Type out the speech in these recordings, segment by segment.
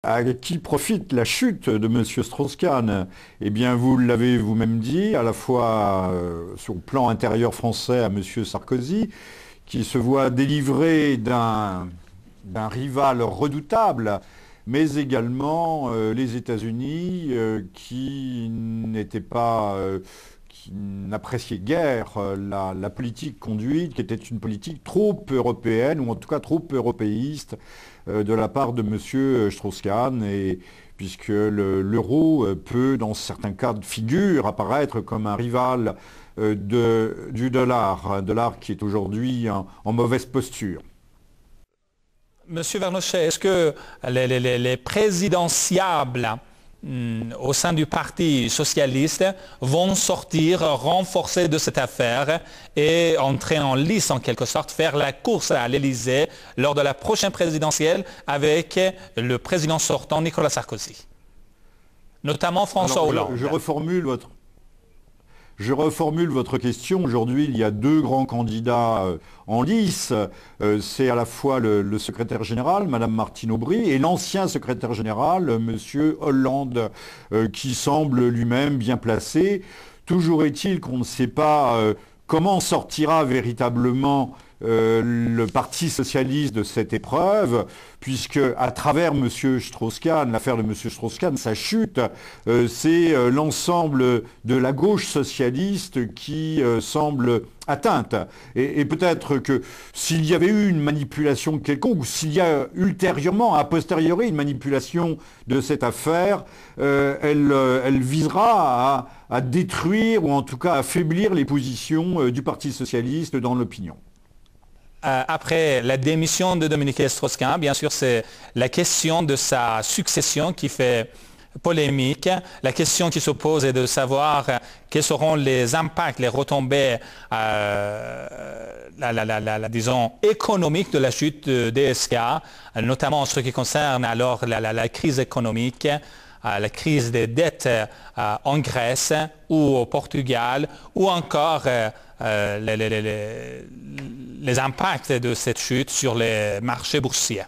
À qui profite la chute de M. Strauss-Kahn? Eh bien, vous l'avez vous-même dit, à la fois sur le plan intérieur français à M. Sarkozy, qui se voit délivré d'un rival redoutable, mais également les États-Unis qui n'étaient pas, qui n'appréciaient guère la politique conduite, qui était une politique trop européenne, ou en tout cas trop européiste, de la part de M. Strauss-Kahn, et puisque l'euro peut, dans certains cas de figure, apparaître comme un rival du dollar, un dollar qui est aujourd'hui en mauvaise posture. Monsieur Vernochet, est-ce que les présidentiables au sein du Parti socialiste vont sortir renforcés de cette affaire et entrer en lice en quelque sorte, faire la course à l'Élysée lors de la prochaine présidentielle avec le président sortant Nicolas Sarkozy, notamment François Hollande? Je reformule votre question. Aujourd'hui, il y a deux grands candidats en lice. C'est à la fois le secrétaire général, Madame Martine Aubry, et l'ancien secrétaire général, Monsieur Hollande, qui semble lui-même bien placé. Toujours est-il qu'on ne sait pas comment sortira véritablement le Parti socialiste de cette épreuve, puisque à travers M. Strauss-Kahn, l'affaire de M. Strauss-Kahn, sa chute, c'est l'ensemble de la gauche socialiste qui semble atteinte. Et peut-être que s'il y avait eu une manipulation quelconque, ou s'il y a ultérieurement, a posteriori, une manipulation de cette affaire, elle visera à détruire, ou en tout cas à affaiblir les positions du Parti socialiste dans l'opinion. Après la démission de Dominique Strauss-Kahn, bien sûr, c'est la question de sa succession qui fait polémique. La question qui se pose est de savoir quels seront les impacts, les retombées, disons, économiques de la chute de DSK, notamment en ce qui concerne alors la crise économique, la crise des dettes en Grèce ou au Portugal, ou encore les impacts de cette chute sur les marchés boursiers.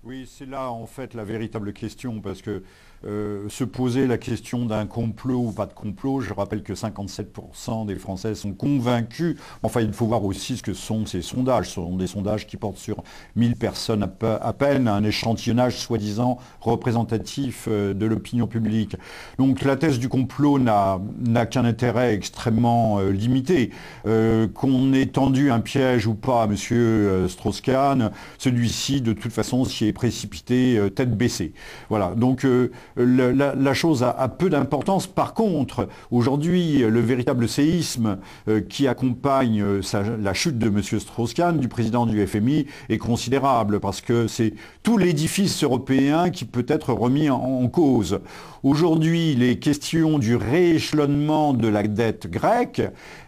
Oui, c'est là en fait la véritable question, parce que se poser la question d'un complot ou pas de complot, je rappelle que 57% des Français sont convaincus. Enfin, il faut voir aussi ce que sont ces sondages. Ce sont des sondages qui portent sur 1000 personnes à peine, un échantillonnage soi-disant représentatif de l'opinion publique. Donc la thèse du complot n'a qu'un intérêt extrêmement limité. Qu'on ait tendu un piège ou pas à M. Strauss-Kahn, celui-ci de toute façon s'y est précipité tête baissée. Voilà, donc la chose a peu d'importance. Par contre, aujourd'hui, le véritable séisme qui accompagne la chute de M. Strauss-Kahn, du président du FMI, est considérable, parce que c'est tout l'édifice européen qui peut être remis en cause. Aujourd'hui, il est question du rééchelonnement de la dette grecque,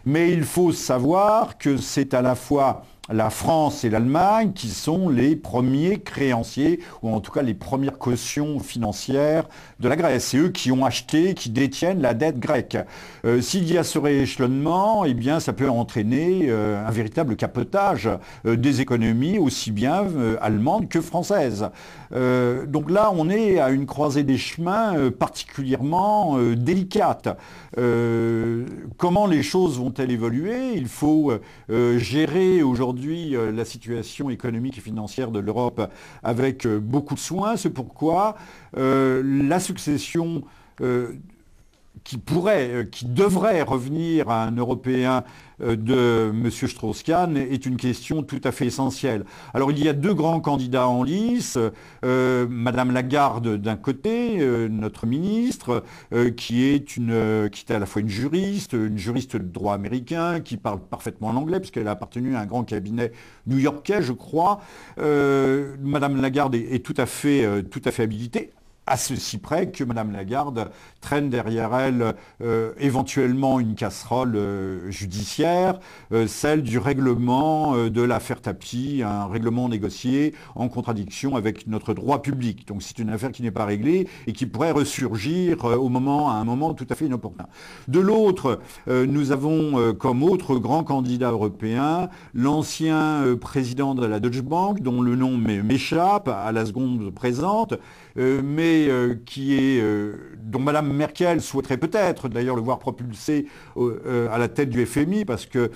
mais il faut savoir que c'est à la fois la France et l'Allemagne qui sont les premiers créanciers, ou en tout cas les premières cautions financières de la Grèce. C'est eux qui ont acheté, qui détiennent la dette grecque. S'il y a ce rééchelonnement, eh bien, ça peut entraîner un véritable capotage des économies, aussi bien allemandes que françaises. Donc là, on est à une croisée des chemins particulièrement délicate. Comment les choses vont-elles évoluer? Il faut gérer aujourd'hui la situation économique et financière de l'Europe avec beaucoup de soin. C'est pourquoi la succession qui devrait revenir à un Européen de M. Strauss-Kahn est une question tout à fait essentielle. Alors il y a deux grands candidats en lice, Madame Lagarde d'un côté, notre ministre, qui est à la fois une juriste de droit américain, qui parle parfaitement l'anglais, puisqu'elle a appartenu à un grand cabinet new-yorkais, je crois. Madame Lagarde est tout à fait habilitée. à ceci près que Mme Lagarde traîne derrière elle éventuellement une casserole judiciaire, celle du règlement de l'affaire Tapie, un règlement négocié en contradiction avec notre droit public. Donc c'est une affaire qui n'est pas réglée et qui pourrait ressurgir à un moment tout à fait inopportun. De l'autre, nous avons comme autre grand candidat européen l'ancien président de la Deutsche Bank, dont le nom m'échappe à la seconde présente, mais dont Mme Merkel souhaiterait peut-être d'ailleurs le voir propulsé à la tête du FMI, parce que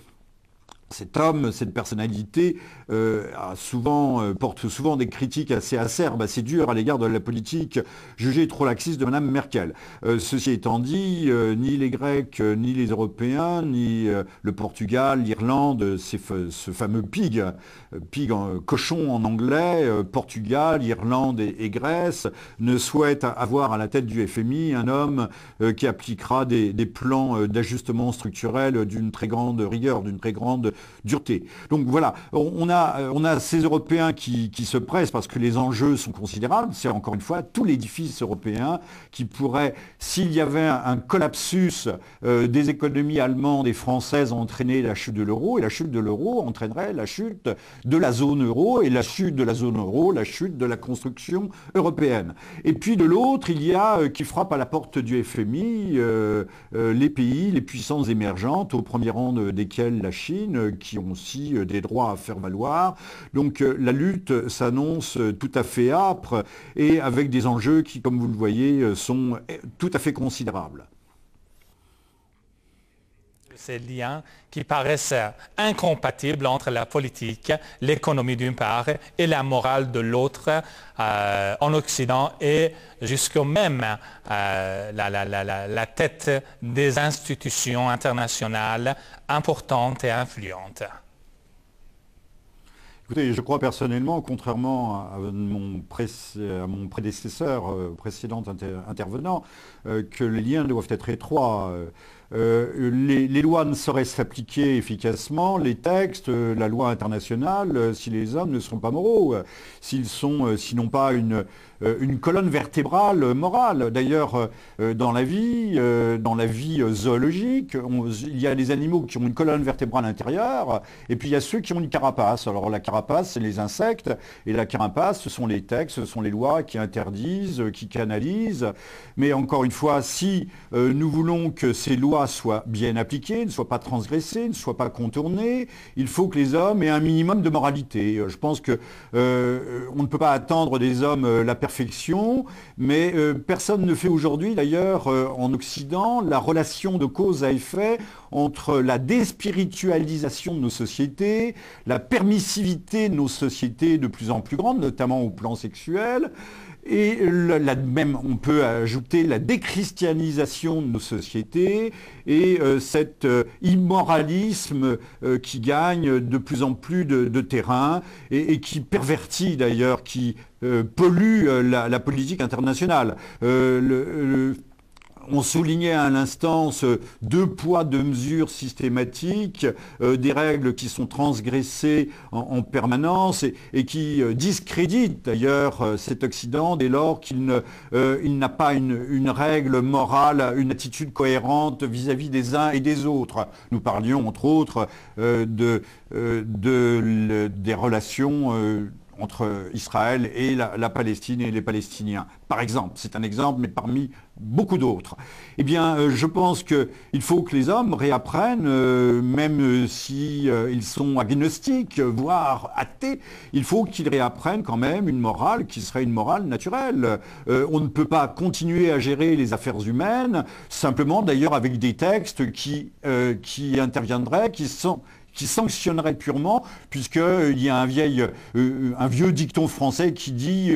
cet homme, cette personnalité, porte souvent des critiques assez acerbes, assez dures à l'égard de la politique jugée trop laxiste de Mme Merkel. Ceci étant dit, ni les Grecs, ni les Européens, ni le Portugal, l'Irlande, ce fameux pig cochon en anglais, Portugal, Irlande et Grèce, ne souhaitent avoir à la tête du FMI un homme qui appliquera des plans d'ajustement structurel d'une très grande rigueur, d'une très grande dureté. Donc voilà, on a ces Européens qui se pressent parce que les enjeux sont considérables. C'est encore une fois tout l'édifice européen qui pourrait, s'il y avait un collapsus des économies allemandes et françaises, entraîner la chute de l'euro, et la chute de l'euro entraînerait la chute de la zone euro, et la chute de la zone euro, la chute de la construction européenne. Et puis de l'autre, il y a qui frappe à la porte du FMI les pays, les puissances émergentes, au premier rang desquelles la Chine, qui ont aussi des droits à faire valoir. Donc la lutte s'annonce tout à fait âpre et avec des enjeux qui, comme vous le voyez, sont tout à fait considérables. Ces liens qui paraissent incompatibles entre la politique, l'économie d'une part et la morale de l'autre en Occident et jusqu'au même la tête des institutions internationales importantes et influentes. Écoutez, je crois personnellement, contrairement à mon prédécesseur, précédent intervenant, que les liens doivent être étroits. Les lois ne sauraient s'appliquer efficacement, les textes, la loi internationale, si les hommes ne sont pas moraux, s'ils n'ont pas une colonne vertébrale morale. D'ailleurs, dans la vie zoologique, il y a des animaux qui ont une colonne vertébrale intérieure, et puis il y a ceux qui ont une carapace. Alors la carapace, c'est les insectes, et la carapace, ce sont les textes, ce sont les lois qui interdisent, qui canalisent. Mais encore une fois, si nous voulons que ces lois soient bien appliquées, ne soient pas transgressées, ne soient pas contournées, il faut que les hommes aient un minimum de moralité. Je pense que on ne peut pas attendre des hommes la perfection, mais personne ne fait aujourd'hui, d'ailleurs, en Occident, la relation de cause à effet entre la déspiritualisation de nos sociétés, la permissivité de nos sociétés de plus en plus grande, notamment au plan sexuel, et même on peut ajouter la déchristianisation de nos sociétés et cet immoralisme qui gagne de plus en plus de terrain et qui pervertit d'ailleurs, qui pollue la politique internationale. On soulignait à l'instant ce deux poids, deux mesures systématiques, des règles qui sont transgressées en permanence et qui discréditent d'ailleurs cet Occident dès lors qu'il n'a pas une règle morale, une attitude cohérente vis-à-vis des uns et des autres. Nous parlions entre autres des relations entre Israël et la Palestine et les Palestiniens. Par exemple, c'est un exemple, mais parmi beaucoup d'autres. Eh bien, je pense qu'il faut que les hommes réapprennent, même si ils sont agnostiques, voire athées, il faut qu'ils réapprennent quand même une morale qui serait une morale naturelle. On ne peut pas continuer à gérer les affaires humaines, simplement d'ailleurs avec des textes qui interviendraient, qui sanctionnerait purement, puisqu'il y a un vieux dicton français qui dit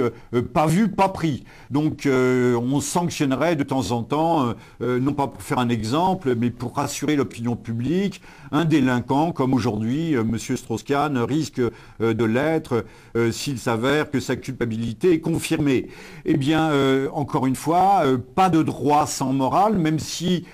pas vu, pas pris. Donc on sanctionnerait de temps en temps, non pas pour faire un exemple, mais pour rassurer l'opinion publique, un délinquant comme aujourd'hui, M. Strauss-Kahn risque de l'être s'il s'avère que sa culpabilité est confirmée. Eh bien, encore une fois, pas de droit sans morale, même si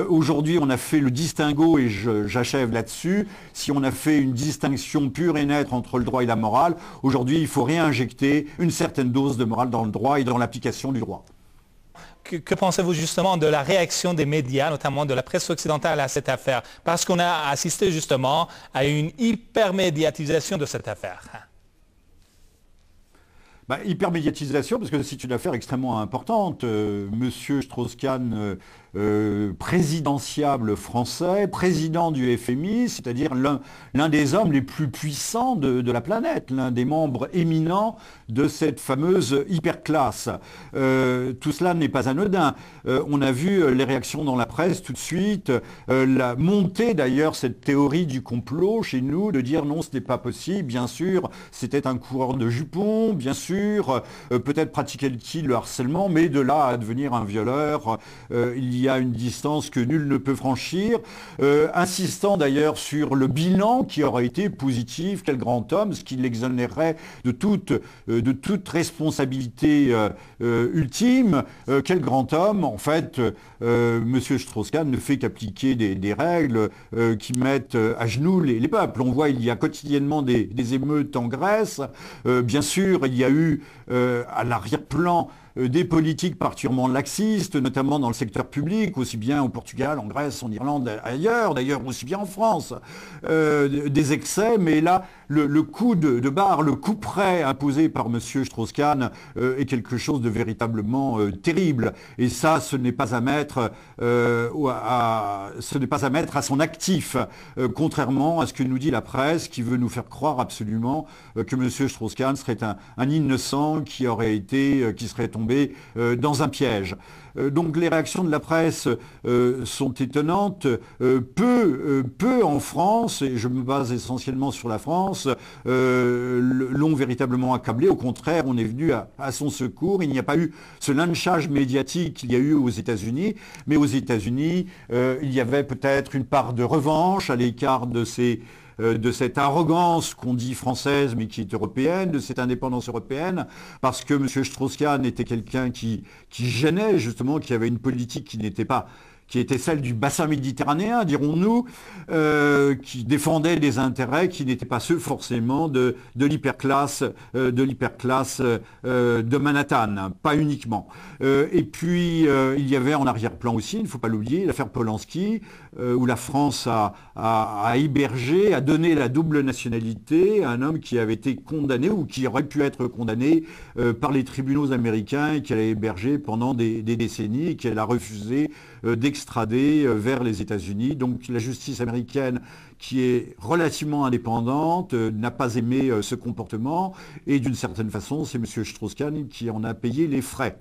Aujourd'hui, on a fait le distinguo, et j'achève là-dessus. Si on a fait une distinction pure et nette entre le droit et la morale, aujourd'hui, il faut réinjecter une certaine dose de morale dans le droit et dans l'application du droit. Que pensez-vous justement de la réaction des médias, notamment de la presse occidentale à cette affaire? Parce qu'on a assisté justement à une hypermédiatisation de cette affaire. Hypermédiatisation, parce que c'est une affaire extrêmement importante. Monsieur Strauss-Kahn, présidentiable français, président du FMI, c'est-à-dire l'un des hommes les plus puissants de la planète, l'un des membres éminents de cette fameuse hyperclasse. Tout cela n'est pas anodin. On a vu les réactions dans la presse tout de suite, la montée d'ailleurs, cette théorie du complot chez nous, de dire non, ce n'est pas possible, bien sûr, c'était un coureur de jupons, bien sûr, peut-être pratiquait-il le harcèlement, mais de là à devenir un violeur, il y a une distance que nul ne peut franchir, insistant d'ailleurs sur le bilan qui aurait été positif, quel grand homme, ce qui l'exonérerait de toute responsabilité ultime, quel grand homme. En fait, M. Strauss-Kahn ne fait qu'appliquer des règles qui mettent à genoux les peuples. On voit, il y a quotidiennement des émeutes en Grèce, bien sûr, il y a eu à l'arrière-plan des politiques particulièrement laxistes, notamment dans le secteur public, aussi bien au Portugal, en Grèce, en Irlande, ailleurs, d'ailleurs aussi bien en France, des excès, mais là, le coup de barre, le coup près imposé par M. Strauss-Kahn est quelque chose de véritablement terrible. Et ça, ce n'est pas à mettre à son actif, contrairement à ce que nous dit la presse, qui veut nous faire croire absolument que M. Strauss-Kahn serait un innocent qui serait tombé dans un piège. Donc les réactions de la presse sont étonnantes. Peu en France, et je me base essentiellement sur la France, l'ont véritablement accablé. Au contraire, on est venu à son secours. Il n'y a pas eu ce lynchage médiatique qu'il y a eu aux États-Unis, mais aux États-Unis, il y avait peut-être une part de revanche à l'écart de cette arrogance qu'on dit française mais qui est européenne, de cette indépendance européenne, parce que M. Strauss-Kahn était quelqu'un qui gênait justement, qui avait une politique qui était celle du bassin méditerranéen, dirons-nous, qui défendait des intérêts qui n'étaient pas ceux forcément de l'hyperclasse de Manhattan, pas uniquement. Et puis il y avait en arrière-plan aussi, il ne faut pas l'oublier, l'affaire Polanski, où la France a hébergé, a donné la double nationalité à un homme qui avait été condamné ou qui aurait pu être condamné par les tribunaux américains et qu'elle a hébergé pendant des décennies et qu'elle a refusé d'extrader vers les États-Unis. Donc la justice américaine, qui est relativement indépendante, n'a pas aimé ce comportement et d'une certaine façon, c'est M. Strauss-Kahn qui en a payé les frais.